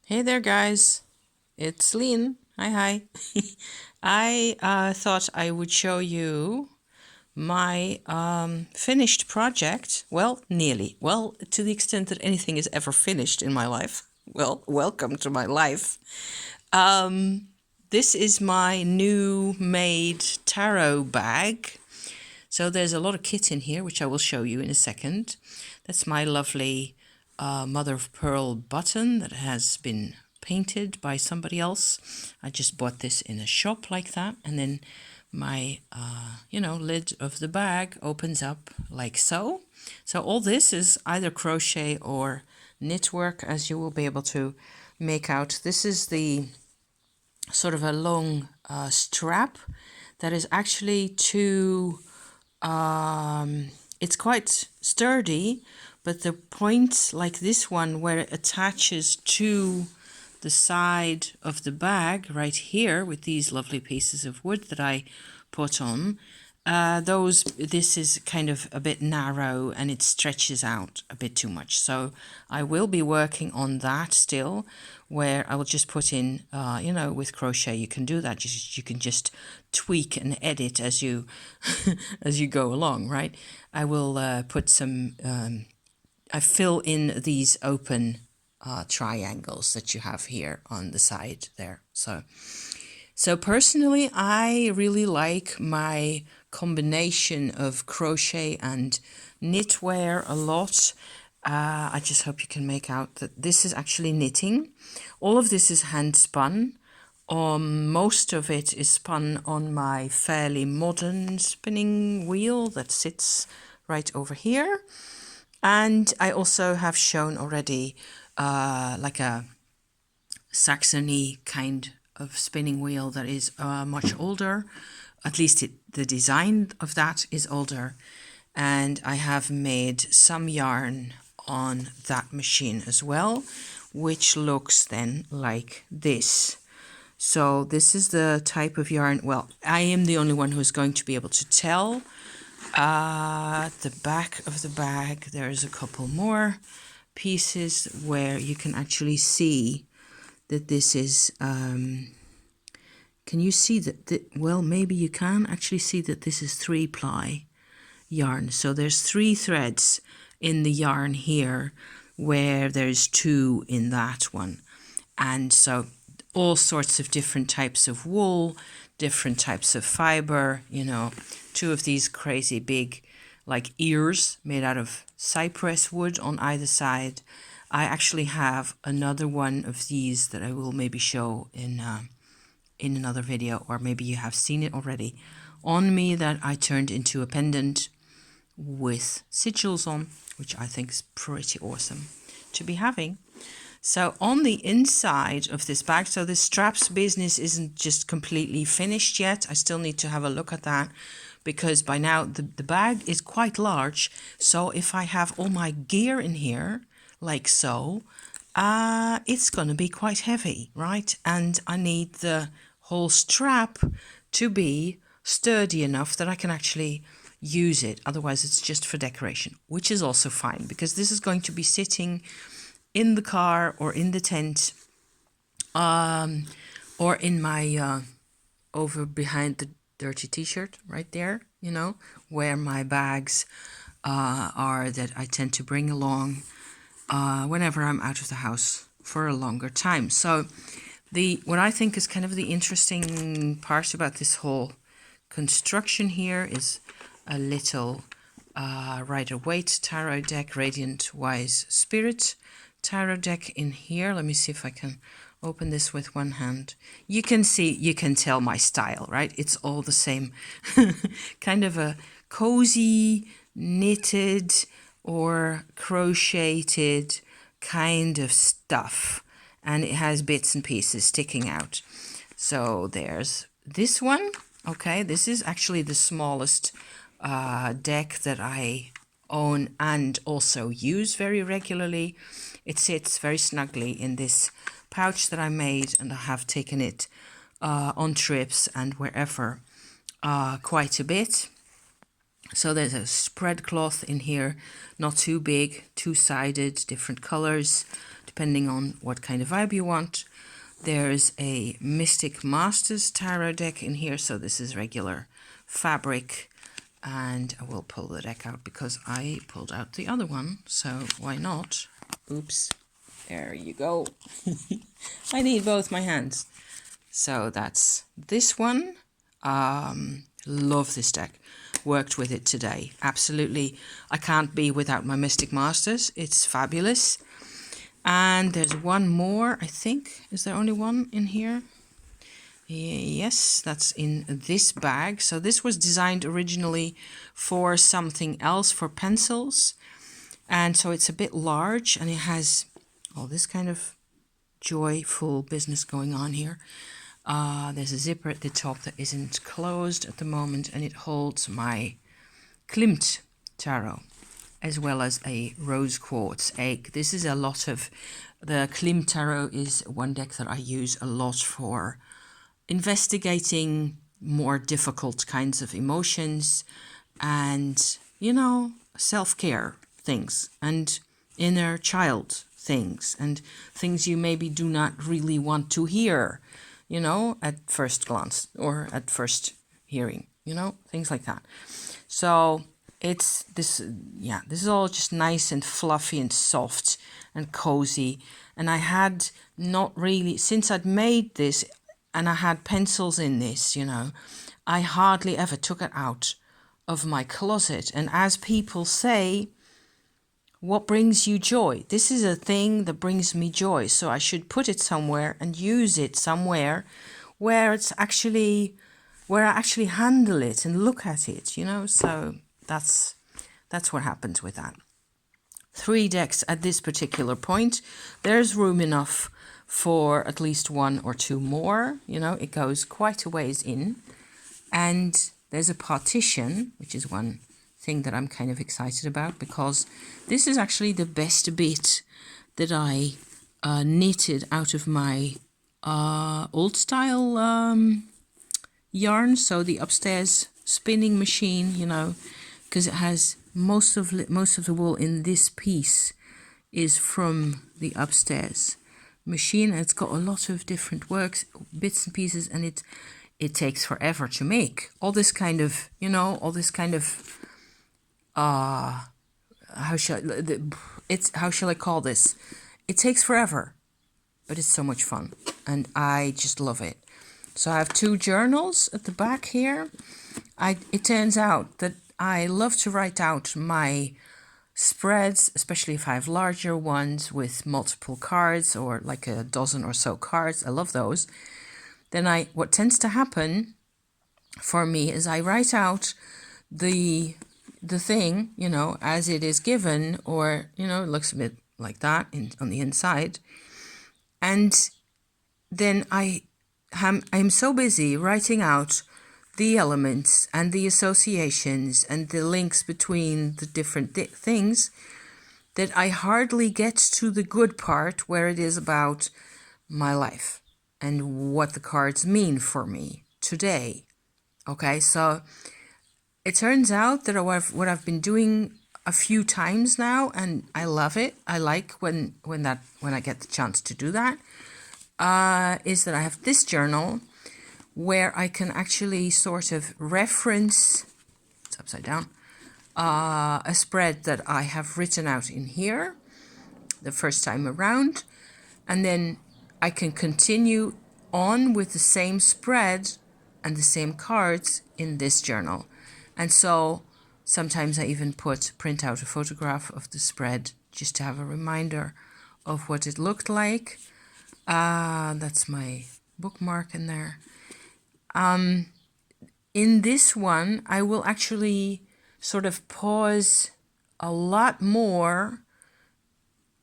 Hey there, guys. It's Lean. Hi, hi. I thought I would show you my finished project. Well, nearly. Well, to the extent that anything is ever finished in my life. Well, welcome to my life. This is my new made tarot bag. So there's a lot of kit in here, which I will show you in a second. That's my lovely mother of pearl button that has been painted by somebody else. I just bought this in a shop like that, and then my lid of the bag opens up like so. So all this is either crochet or knit work, as you will be able to make out. This is the sort of a long strap that is actually it's quite sturdy, but the point like this one where it attaches to the side of the bag right here with these lovely pieces of wood that I put on, this is kind of a bit narrow and it stretches out a bit too much. So I will be working on that still, where I will just put in, with crochet you can do that. You can just tweak and edit as you as you go along, right? I will put some. I fill in these open triangles that you have here on the side there. So personally, I really like my combination of crochet and knitwear a lot. I just hope you can make out that this is actually knitting. All of this is hand spun. Most of it is spun on my fairly modern spinning wheel that sits right over here. And I also have shown already like a Saxony kind of spinning wheel that is much older. At least the design of that is older. And I have made some yarn on that machine as well, which looks then like this. So this is the type of yarn. Well, I am the only one who's going to be able to tell. At the back of the bag, there's a couple more pieces where you can actually see that this is, can you see that, well, maybe you can actually see that this is 3-ply yarn. So there's 3 threads in the yarn here where there's 2 in that one. And so all sorts of different types of wool, different types of fiber, 2 of these crazy big like ears made out of cypress wood on either side. I actually have another one of these that I will maybe show in another video, or maybe you have seen it already on me, that I turned into a pendant with sigils on, which I think is pretty awesome to be having. So on the inside of this bag, so the straps business isn't just completely finished yet. I still need to have a look at that, because by now the bag is quite large. So if I have all my gear in here, like so, it's going to be quite heavy, right? And I need the whole strap to be sturdy enough that I can actually use it. Otherwise, it's just for decoration, which is also fine, because this is going to be sitting in the car or in the tent, or in my over behind the dirty t-shirt right there, where my bags are that I tend to bring along whenever I'm out of the house for a longer time. So what I think is kind of the interesting part about this whole construction here is a little Rider-Waite tarot deck, Radiant Wise Spirit tarot deck in here. Let me see if I can open this with one hand. You can tell my style, right? It's all the same kind of a cozy, knitted or crocheted kind of stuff. And it has bits and pieces sticking out. So there's this one. Okay, this is actually the smallest deck that I own and also use very regularly. It sits very snugly in this pouch that I made, and I have taken it on trips and wherever quite a bit. So there's a spread cloth in here, not too big, two-sided, different colors, depending on what kind of vibe you want. There's a Mystic Masters tarot deck in here, so this is regular fabric, and I will pull the deck out because I pulled out the other one, so why not? Oops, there you go. I need both my hands. So that's this one. Love this deck. Worked with it today. Absolutely. I can't be without my Mystic Masters. It's fabulous. And there's one more, I think. Is there only one in here? Yes, that's in this bag. So this was designed originally for something else, for pencils. And so it's a bit large, and it has all this kind of joyful business going on here. There's a zipper at the top that isn't closed at the moment, and it holds my Klimt tarot, as well as a rose quartz egg. This is a lot of, the Klimt tarot is one deck that I use a lot for investigating more difficult kinds of emotions and, you know, self-care things and inner child things and things you maybe do not really want to hear, you know, at first glance or at first hearing, you know, things like that. So it's this, yeah, this is all just nice and fluffy and soft and cozy. And I had not really, since I'd made this and I had pencils in this, you know, I hardly ever took it out of my closet. And as people say, what brings you joy? This is a thing that brings me joy. So I should put it somewhere and use it somewhere where it's actually, where I actually handle it and look at it, you know. So that's what happens with that. 3 decks at this particular point. There's room enough for at least 1 or 2 more, you know, it goes quite a ways in. And there's a partition, which is one thing that I'm kind of excited about, because this is actually the best bit that I knitted out of my old style yarn, so the upstairs spinning machine, you know, because it has most of the wool in this piece is from the upstairs machine. It's got a lot of different works, bits and pieces, and it takes forever to make all this kind of, you know, all this kind of how shall I call this? It takes forever, but it's so much fun, and I just love it. So I have 2 journals at the back here. It turns out that I love to write out my spreads, especially if I have larger ones with multiple cards or like a dozen or so cards. I love those. Then what tends to happen for me is I write out the thing, you know, as it is given, or, you know, it looks a bit like that on the inside. And then I'm so busy writing out the elements and the associations and the links between the different things that I hardly get to the good part where it is about my life and what the cards mean for me today. Okay, so it turns out that what I've been doing a few times now, and I love it. I like when I get the chance to do that. Is that I have this journal where I can actually sort of reference, it's upside down, a spread that I have written out in here the first time around, and then I can continue on with the same spread and the same cards in this journal. And so sometimes I even print out a photograph of the spread just to have a reminder of what it looked like. That's my bookmark in there. In this one, I will actually sort of pause a lot more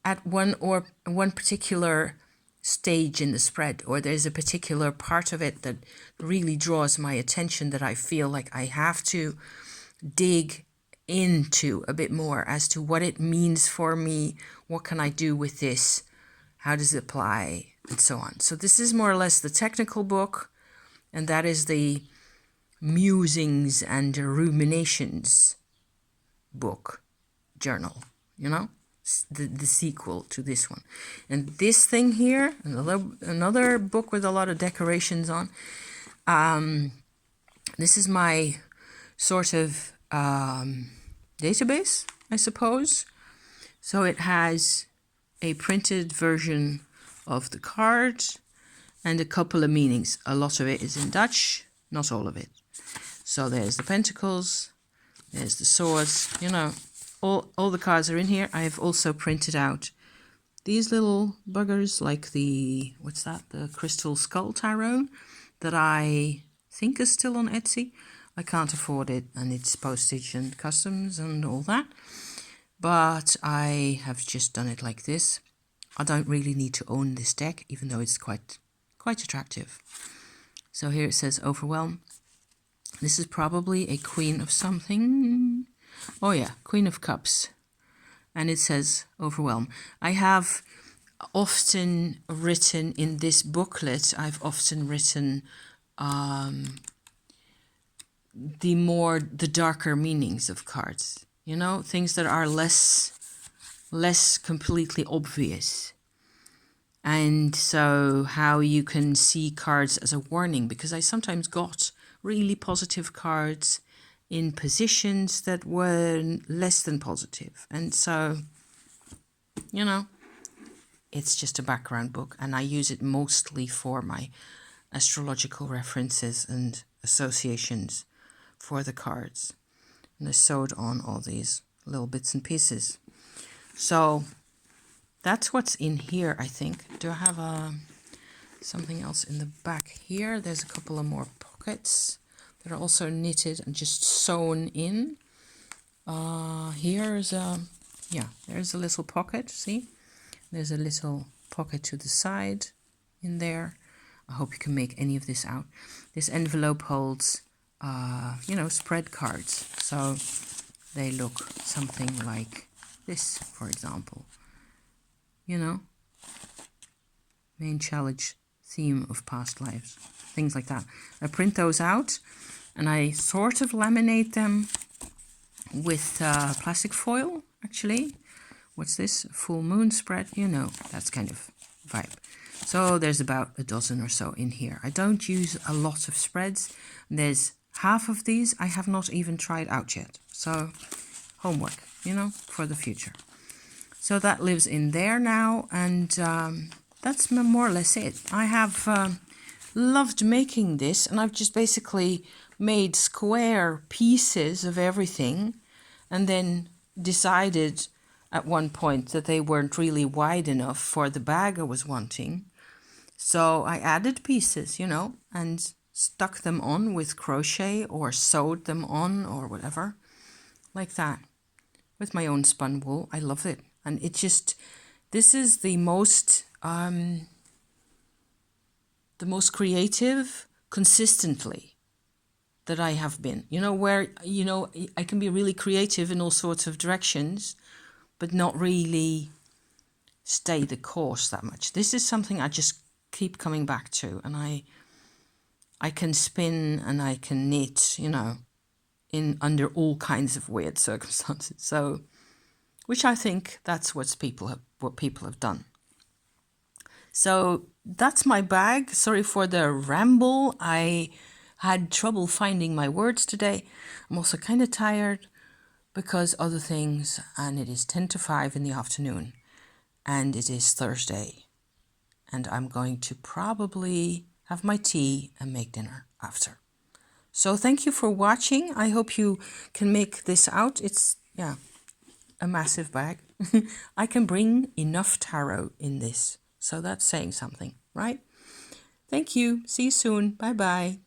at one particular stage in the spread, or there's a particular part of it that really draws my attention that I feel like I have to dig into a bit more as to what it means for me, what can I do with this, how does it apply, and so on. So this is more or less the technical book, and that is the musings and ruminations book, journal, you know? the sequel to this one. And this thing here, another book with a lot of decorations on. This is my sort of database, I suppose. So it has a printed version of the card and a couple of meanings. A lot of it is in Dutch, not all of it. So there's the pentacles, there's the swords, you know, all the cards are in here. I have also printed out these little buggers, like the, what's that, the Crystal Skull Tarot, that I think is still on Etsy. I can't afford it, and it's postage and customs and all that. But I have just done it like this. I don't really need to own this deck, even though it's quite attractive. So here it says Overwhelm. This is probably a Queen of something. Oh yeah, Queen of Cups. And it says Overwhelm. I have often written in this booklet, I've often written the darker meanings of cards. You know, things that are less completely obvious. And so how you can see cards as a warning, because I sometimes got really positive cards in positions that were less than positive. And so, you know, it's just a background book, and I use it mostly for my astrological references and associations for the cards. And I sewed on all these little bits and pieces. So that's what's in here, I think. Do I have something else in the back here? There's a couple of more pockets that are also knitted and just sewn in. Here's there's a little pocket, see? There's a little pocket to the side in there. I hope you can make any of this out. This envelope holds, spread cards. So they look something like this, for example. You know, main challenge, theme of past lives, things like that. I print those out and I sort of laminate them with plastic foil, actually. What's this? Full moon spread, you know, that's kind of vibe. So there's about a dozen or so in here. I don't use a lot of spreads. There's half of these I have not even tried out yet. So homework, you know, for the future. So that lives in there now, and that's more or less it. I have loved making this, and I've just basically made square pieces of everything, and then decided at one point that they weren't really wide enough for the bag I was wanting. So I added pieces, you know, and stuck them on with crochet or sewed them on or whatever, like that, with my own spun wool. I love it. And it just, this is the most creative consistently that I have been. You know, where, you know, I can be really creative in all sorts of directions, but not really stay the course that much. This is something I just keep coming back to, and I can spin and I can knit, you know, in under all kinds of weird circumstances. So, which I think that's what people have done. So that's my bag. Sorry for the ramble. I had trouble finding my words today. I'm also kind of tired because other things, and it is 10 to 5 in the afternoon, and it is Thursday, and I'm going to probably have my tea and make dinner after. So thank you for watching. I hope you can make this out. It's, yeah, a massive bag. I can bring enough tarot in this, so that's saying something, right? Thank you. See you soon. Bye bye.